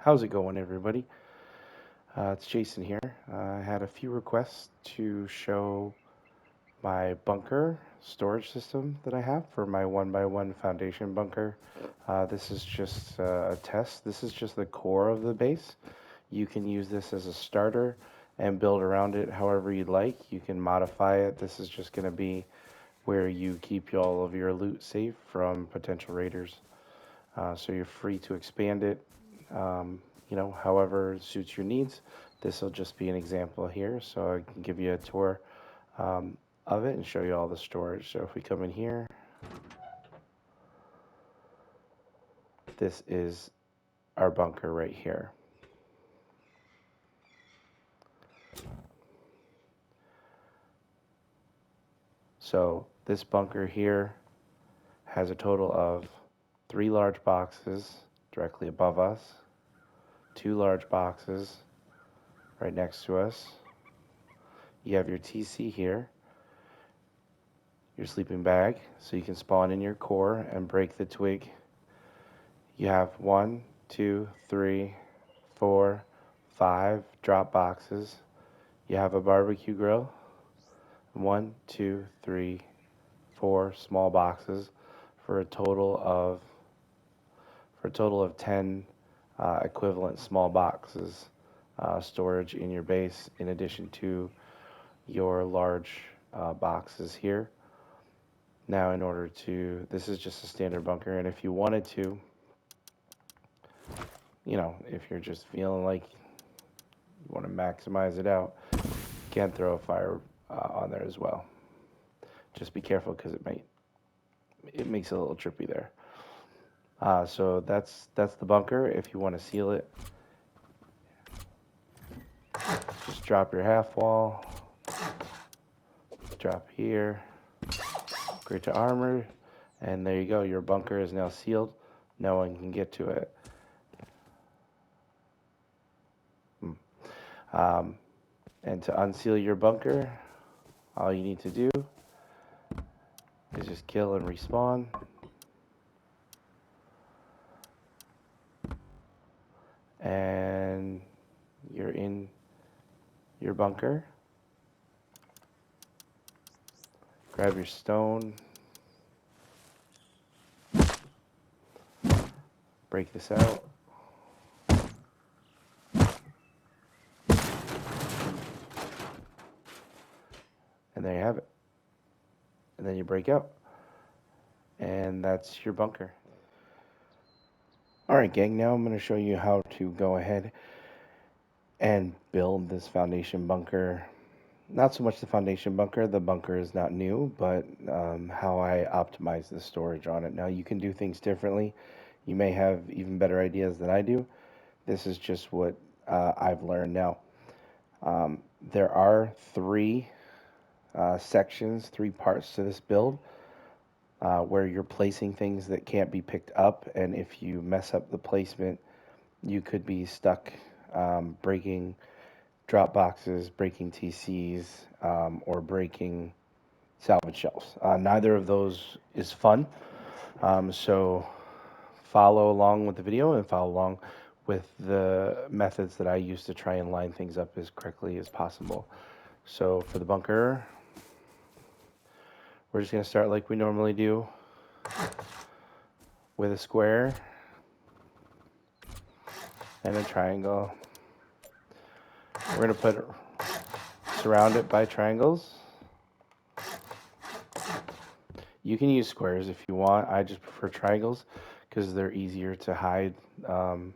How's it going, everybody? It's Jason here. I had a few requests to show my bunker storage system that I have for my 1x1 foundation bunker. This is just a test. This is just the core of the base. You can use this as a starter and build around it however you'd like. You can modify it. This is just going to be where you keep all of your loot safe from potential raiders. So you're free to expand it, however it suits your needs. This will just be an example here, so I can give you a tour um, of it and show you all the storage. So if we come in here, this is our bunker right here. So this bunker here has a total of 3 large boxes directly above us, 2 large boxes right next to us. You have your TC here, your sleeping bag, so you can spawn in your core and break the twig. You have 1, 2, 3, 4, 5 drop boxes. You have a barbecue grill. 1, 2, 3, 4 small boxes for a total of 10 equivalent small boxes storage in your base, in addition to your large boxes here. Now, this is just a standard bunker, and if you wanted to, if you're just feeling like you want to maximize it out, you can throw a fire on there as well. Just be careful because it makes it a little trippy there. So that's the bunker. If you want to seal it, just drop your half wall, drop here, upgrade to armor, and there you go. Your bunker is now sealed. No one can get to it. And to unseal your bunker, all you need to do is just kill and respawn. And you're in your bunker. Grab your stone. Break this out. And there you have it. And then you break out. And that's your bunker. Alright, gang, now I'm going to show you how to go ahead and build this foundation bunker. Not so much the foundation bunker, the bunker is not new, but how I optimize the storage on it. Now, you can do things differently. You may have even better ideas than I do. This is just what I've learned now. There are 3 sections, 3 parts to this build where you're placing things that can't be picked up, and if you mess up the placement, you could be stuck breaking drop boxes, breaking TCs, or breaking salvage shelves. Neither of those is fun, so follow along with the video and follow along with the methods that I use to try and line things up as correctly as possible. So for the bunker, we're just going to start like we normally do with a square and a triangle. We're going to surround it by triangles. You can use squares if you want. I just prefer triangles because they're easier to hide the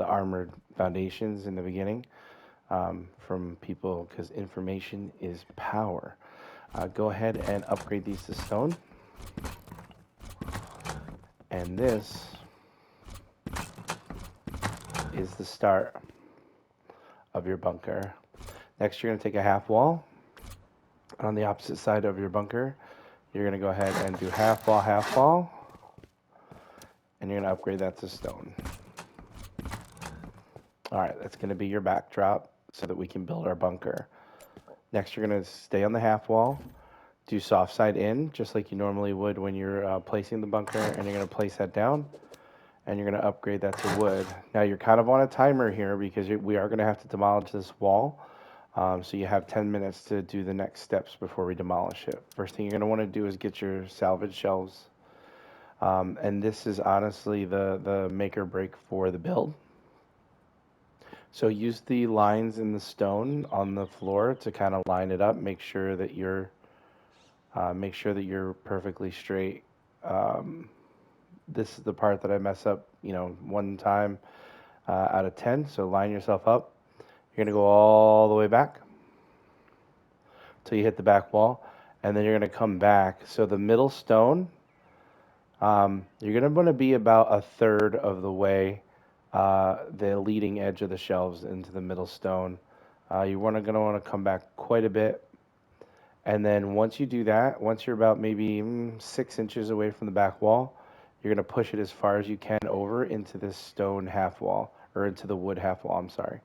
armored foundations in the beginning from people, because information is power. Go ahead and upgrade these to stone. And this is the start of your bunker. Next, you're going to take a half wall. On the opposite side of your bunker, you're going to go ahead and do half wall, and you're going to upgrade that to stone. All right, that's going to be your backdrop so that we can build our bunker. Next, you're going to stay on the half wall, do soft side in, just like you normally would when you're placing the bunker, and you're going to place that down. and you're going to upgrade that to wood. Now you're kind of on a timer here because we are going to have to demolish this wall. So you have 10 minutes to do the next steps before we demolish it. First thing you're going to want to do is get your salvage shelves. And this is honestly the make or break for the build. So use the lines in the stone on the floor to kind of line it up. Make sure that you're perfectly straight. This is the part that I mess up, one time out of 10. So line yourself up. You're going to go all the way back till you hit the back wall, and then you're going to come back. So the middle stone, you're going to want to be about a third of the way, the leading edge of the shelves into the middle stone. You're going to want to come back quite a bit. And then once you do that, once you're about maybe 6 inches away from the back wall, you're going to push it as far as you can over into this stone half wall, or into the wood half wall, I'm sorry.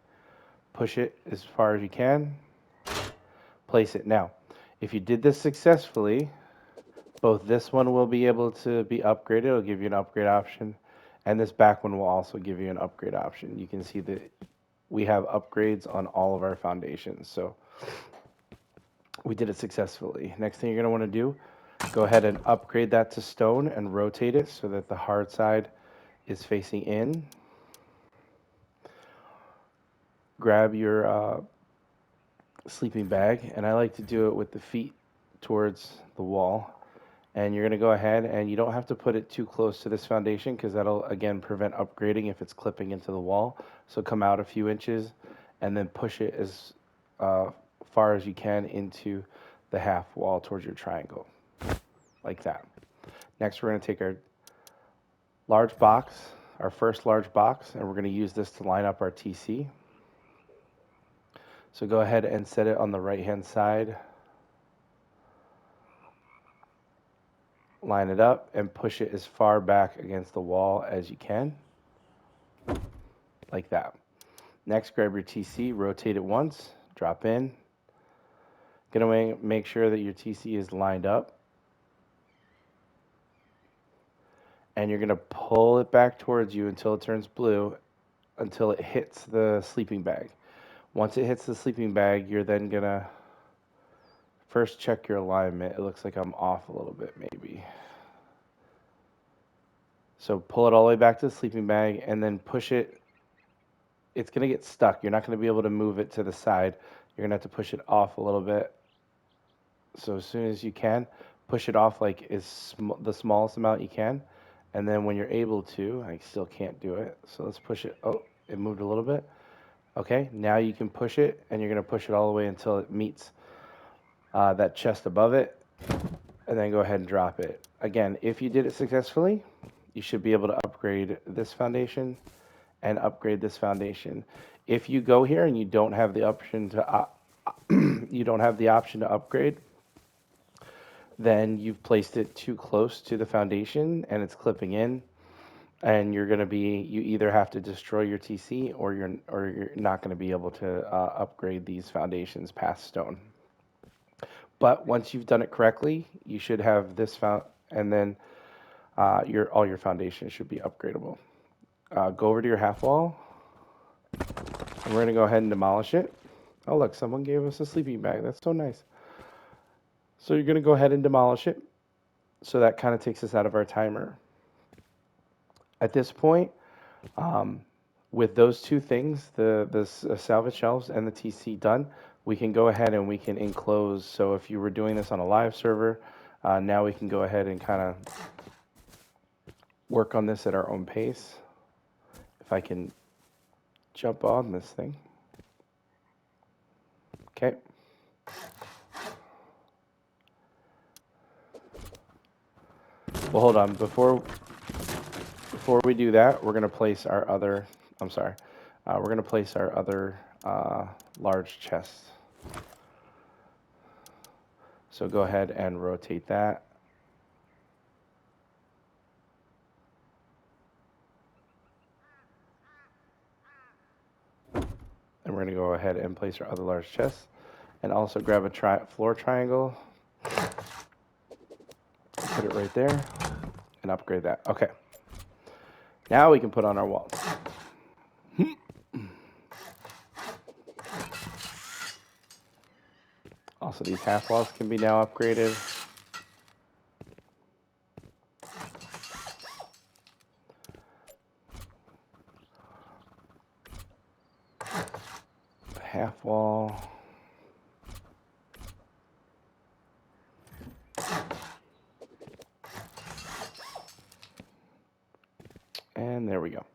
Push it as far as you can, place it. Now, if you did this successfully, both this one will be able to be upgraded. It'll give you an upgrade option, and this back one will also give you an upgrade option. You can see that we have upgrades on all of our foundations, so we did it successfully. Next thing you're going to want to do, go ahead and upgrade that to stone and rotate it so that the hard side is facing in. Grab your sleeping bag, and I like to do it with the feet towards the wall. And you're going to go ahead, and you don't have to put it too close to this foundation because that'll again prevent upgrading if it's clipping into the wall. So come out a few inches and then push it as far as you can into the half wall towards your triangle, like that. Next, we're going to take our large box, our first large box, and we're going to use this to line up our TC. So go ahead and set it on the right hand side, line it up, and push it as far back against the wall as you can, like that. Next, grab your TC, rotate it once, drop in. Gonna make sure that your TC is lined up, and you're gonna pull it back towards you until it turns blue, until it hits the sleeping bag. Once it hits the sleeping bag, you're then gonna first check your alignment. It looks like I'm off a little bit, maybe. So pull it all the way back to the sleeping bag and then push it. It's gonna get stuck. You're not gonna be able to move it to the side. You're gonna have to push it off a little bit. So as soon as you can, push it off like the smallest amount you can. And then when you're able to, I still can't do it. So let's push it. Oh, it moved a little bit. Okay, now you can push it, and you're going to push it all the way until it meets that chest above it, and then go ahead and drop it. Again, if you did it successfully, you should be able to upgrade this foundation and upgrade this foundation. If you go here and you don't have the option to upgrade, then you've placed it too close to the foundation and it's clipping in. And you either have to destroy your TC or you're not going to be able to upgrade these foundations past stone. But once you've done it correctly, you should have this and then all your foundations should be upgradable. Go over to your half wall, and we're going to go ahead and demolish it. Oh look, someone gave us a sleeping bag. That's so nice. So you're going to go ahead and demolish it. So that kind of takes us out of our timer. At this point, with those two things, the salvage shelves and the TC done, we can go ahead and we can enclose. So if you were doing this on a live server, now we can go ahead and kind of work on this at our own pace. If I can jump on this thing. Okay. Well, hold on. Before we do that, we're going to place our other, we're going to place our other large chest. So go ahead and rotate that. And we're going to go ahead and place our other large chest. And also grab a floor triangle. Put it right there. And upgrade that. Okay. Now we can put on our walls. Also, these half walls can be now upgraded. Half wall. And there we go.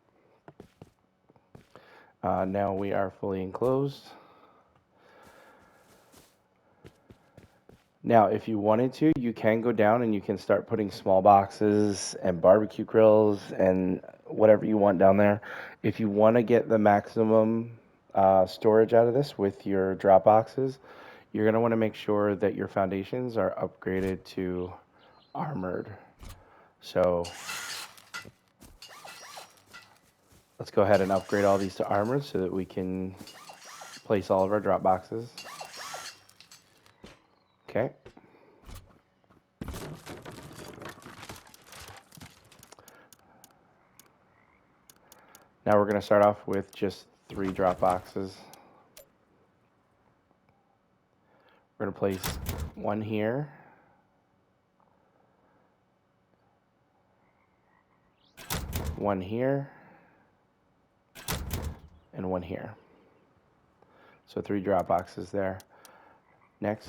Now we are fully enclosed. Now, if you wanted to, you can go down and you can start putting small boxes and barbecue grills and whatever you want down there. If you want to get the maximum storage out of this with your drop boxes, you're going to want to make sure that your foundations are upgraded to armored. So let's go ahead and upgrade all these to armored so that we can place all of our drop boxes. Okay. Now we're going to start off with just 3 drop boxes. We're going to place one here, one here, and one here. So 3 drop boxes there. Next,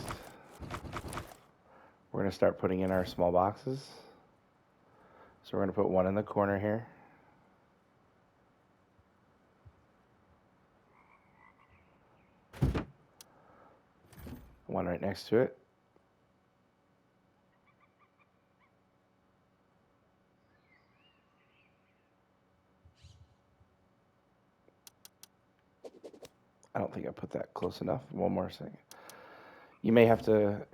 we're going to start putting in our small boxes. So we're going to put one in the corner here. One right next to it. I don't think I put that close enough. One more second. You may have to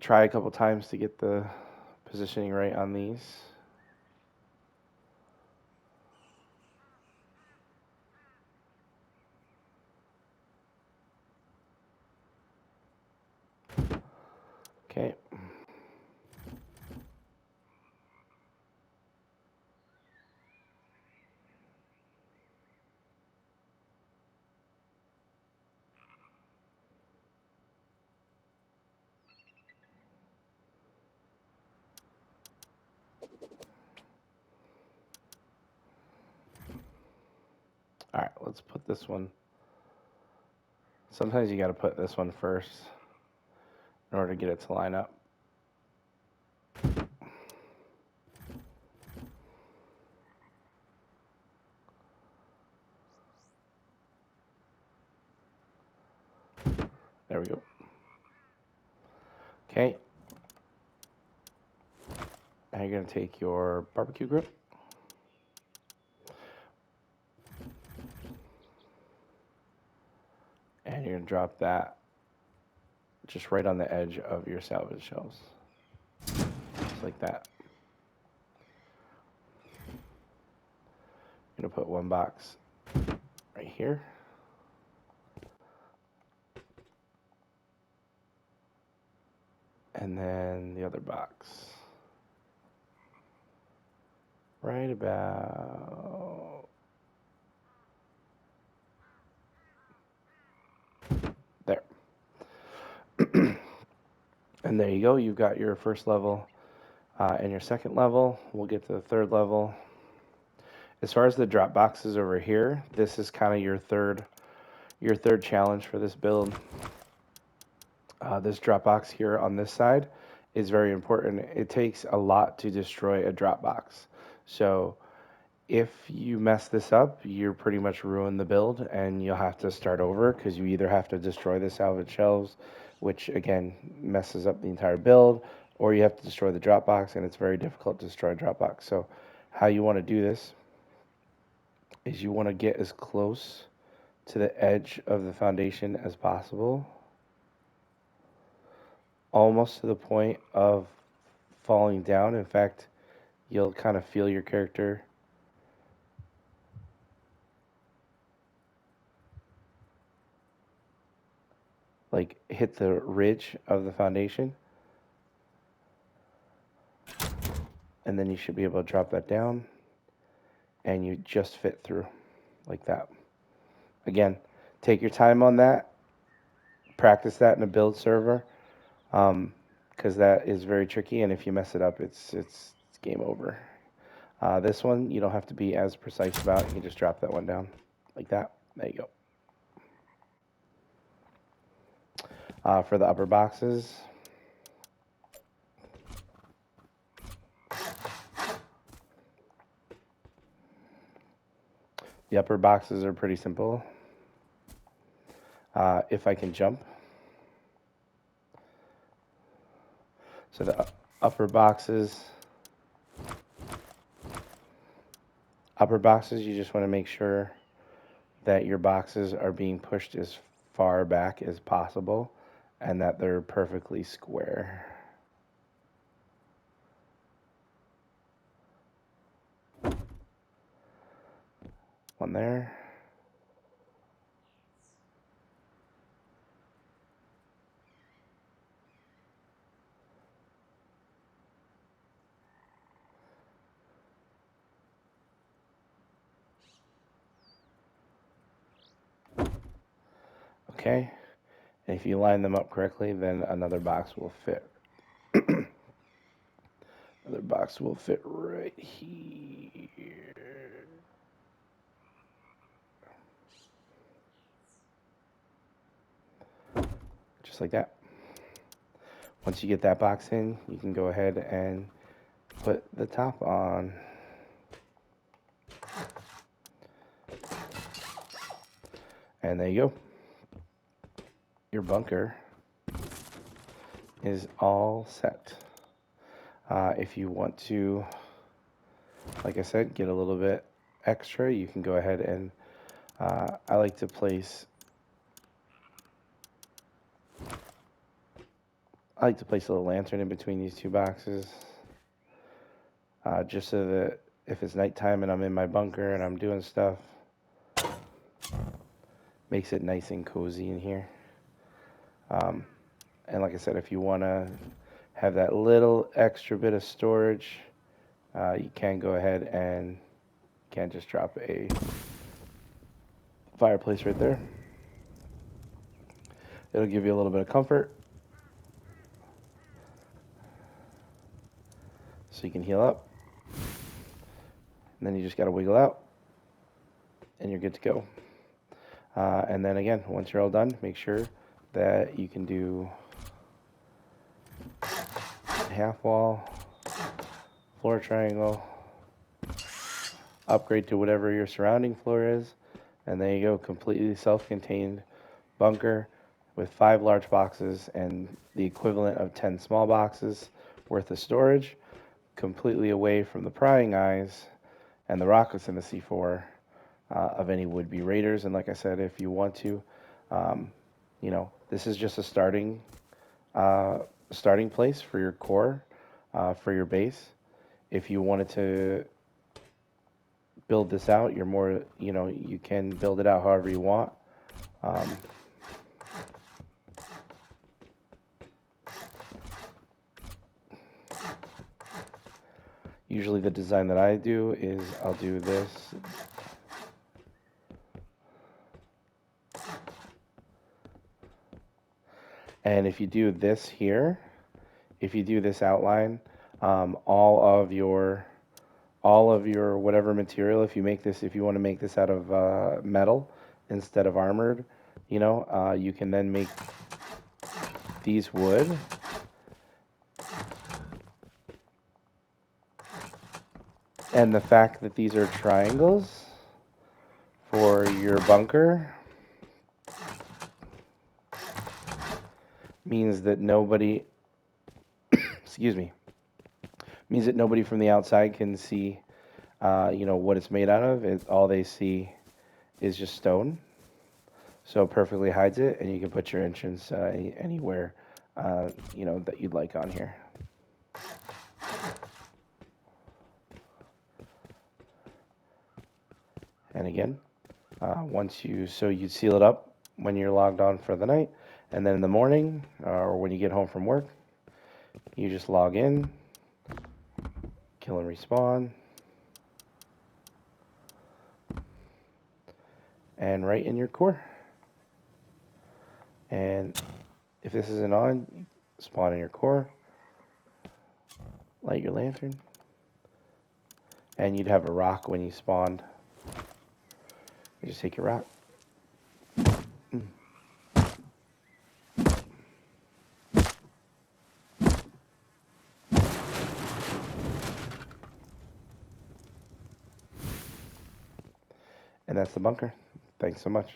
try a couple times to get the positioning right on these. Okay. All right, let's put this one. Sometimes you got to put this one first in order to get it to line up. There we go. Okay. Now you're going to take your barbecue grill. And you're going to drop that just right on the edge of your salvage shelves. Just like that. You're going to put one box right here. And then the other box. Right about there. And there you go. You've got your first level and your second level. We'll get to the third level. As far as the drop boxes over here, this is kind of your third challenge for this build. This drop box here on this side is very important. It takes a lot to destroy a drop box. So if you mess this up, you're pretty much ruined the build and you'll have to start over because you either have to destroy the salvage shelves, which again messes up the entire build, or you have to destroy the drop box, and it's very difficult to destroy a drop box. So how you want to do this is you want to get as close to the edge of the foundation as possible, almost to the point of falling down. In fact, you'll kind of feel your character like hit the ridge of the foundation, and then you should be able to drop that down, and you just fit through like that. Again, take your time on that. Practice that in a build server, because that is very tricky, and if you mess it up, it's game over. This one, you don't have to be as precise about. You can just drop that one down like that. There you go. For the upper boxes, the upper boxes are pretty simple. If I can jump. So the upper boxes, you just want to make sure that your boxes are being pushed as far back as possible and that they're perfectly square. One there. Okay. And if you line them up correctly, then another box will fit. Another box will fit right here. Just like that. Once you get that box in, you can go ahead and put the top on. And there you go. Your bunker is all set. If you want to, like I said, get a little bit extra, you can go ahead and I like to place a little lantern in between these two boxes, just so that if it's nighttime and I'm in my bunker and I'm doing stuff, makes it nice and cozy in here. And like I said, if you want to have that little extra bit of storage, you can go ahead and just drop a fireplace right there. It'll give you a little bit of comfort, so you can heal up. And then you just got to wiggle out, and you're good to go. And then again, once you're all done, make sure that you can do half wall, floor triangle, upgrade to whatever your surrounding floor is, and there you go, completely self-contained bunker with 5 large boxes and the equivalent of 10 small boxes worth of storage, completely away from the prying eyes and the rockets in the C4 of any would-be raiders. And like I said, if you want to, this is just a starting place for your core, for your base. If you wanted to build this out, you're more, you can build it out however you want. Usually the design that I do is I'll do this. And if you do this here, if you do this outline, all of your whatever material, if you want to make this out of metal instead of armored, you can then make these wood. And the fact that these are triangles for your bunker means that nobody, excuse me, means that nobody from the outside can see, what it's made out of. All they see is just stone. So it perfectly hides it, and you can put your entrance anywhere, that you'd like on here. And again, you seal it up when you're logged on for the night, and then in the morning, or when you get home from work, you just log in, kill and respawn, and right in your core. And if this isn't on, spawn in your core, light your lantern, and you'd have a rock when you spawned. You just take your rock. And that's the bunker. Thanks so much.